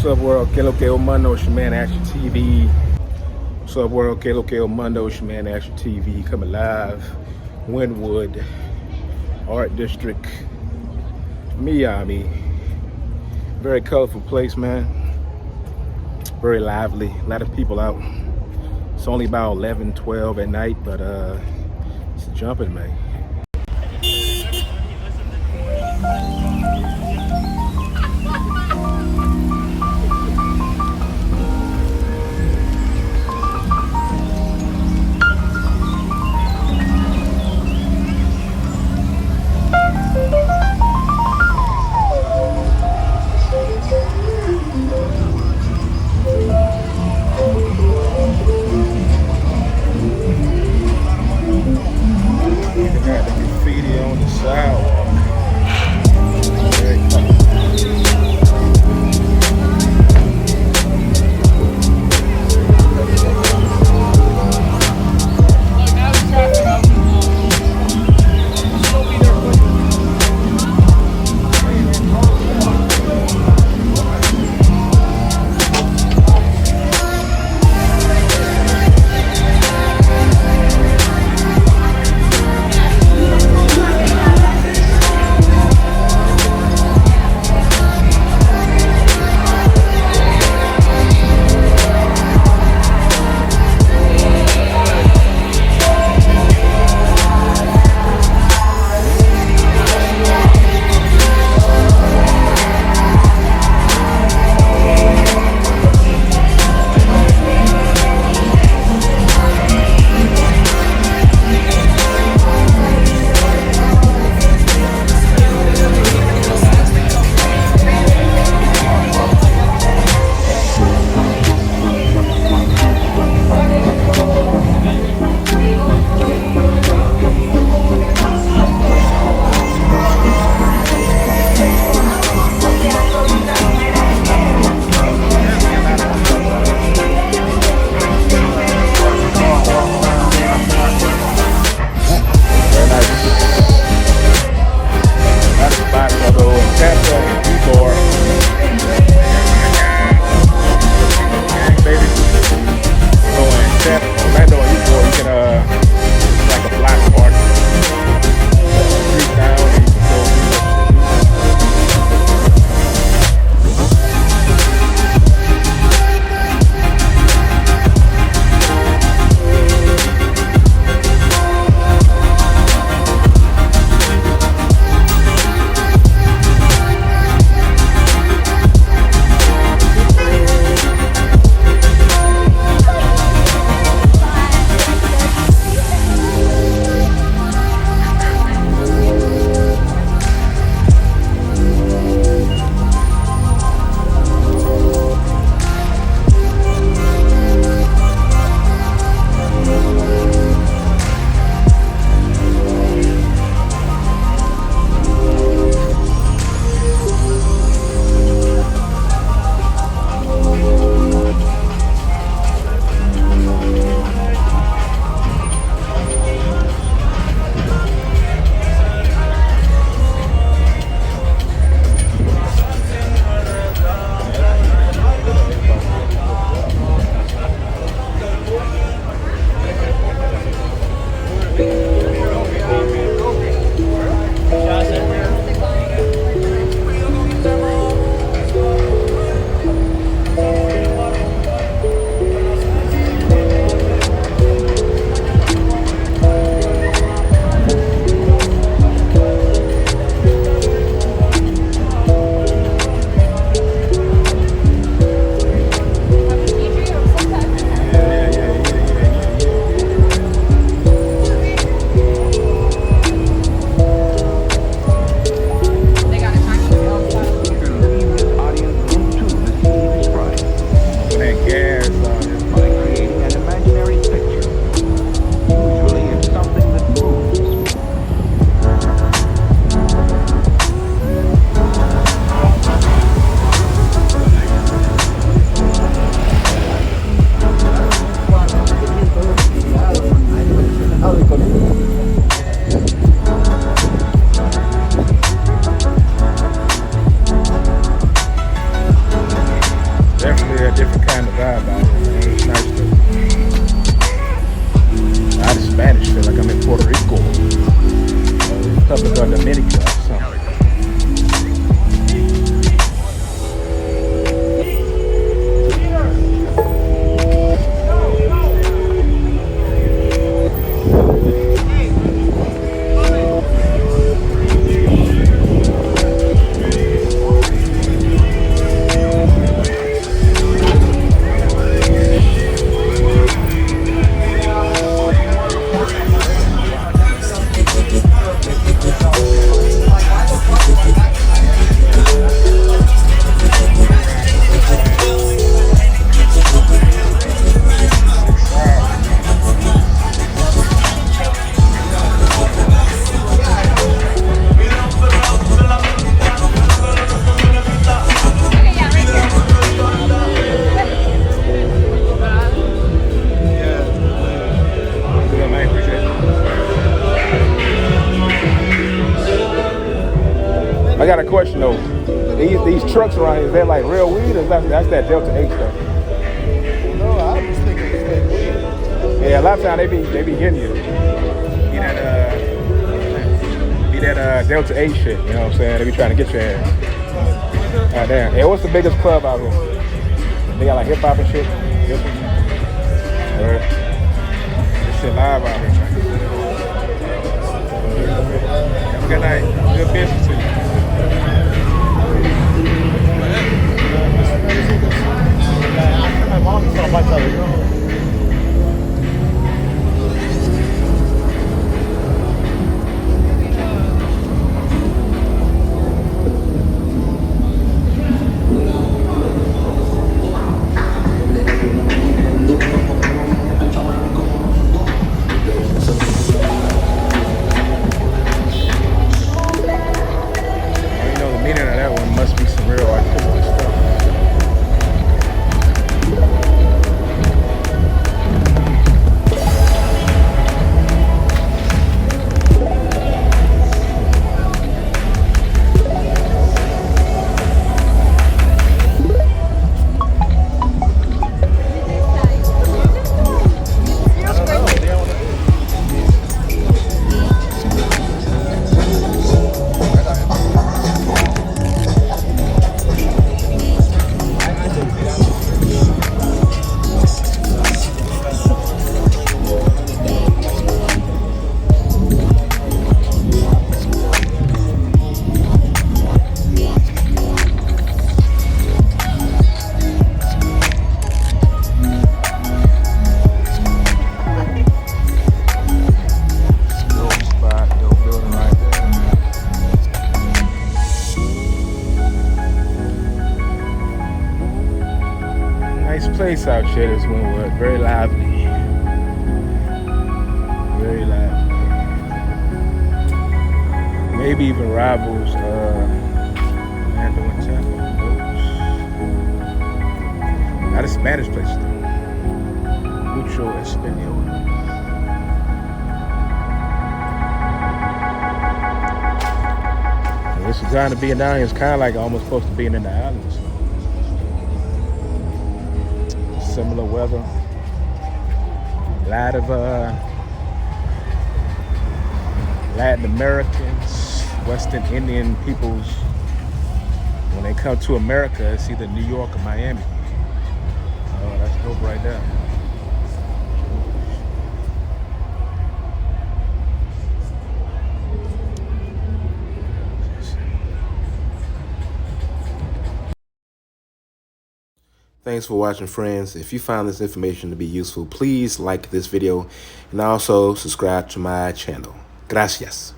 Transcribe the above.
What's up, world? Que lo que el mundo, it's your man Action TV. What's up, world? Que lo que el mundo, it's your man Action TV. Coming live, Wynwood Art District, Miami. Very colorful place, man. Very lively. A lot of people out. It's only about 11, 12 at night, but it's jumping, man. kind of vibe out here, man. It's nice to. Out of Spanish, feel like I'm in Puerto Rico, Republic of Dominica or something. I got a question though. These trucks around here, is that like real weed or that's that Delta 8 stuff? No, I was thinking it was fake weed. Yeah, a lot of times they be getting you. Be that Delta 8 shit, you know what I'm saying? They be trying to get your ass. God damn. Hey, what's the biggest club out here? They got like hip hop and shit. This shit live out here. Have a good night. Good business to you. My mom saw a bunch of it. Place out here is Wynwood, very lively, very lively. Maybe even rivals Mandarin Temple. Not a Spanish place though. Mucho Espanol. This is kind of being down here. It's kind of like almost supposed to being in the islands. Similar weather, a lot of Latin Americans, Western Indian peoples. When they come to America, it's either New York or Miami. Oh, that's dope right there. Thanks for watching, friends. If you found this information to be useful, please like this video and also subscribe to my channel. Gracias.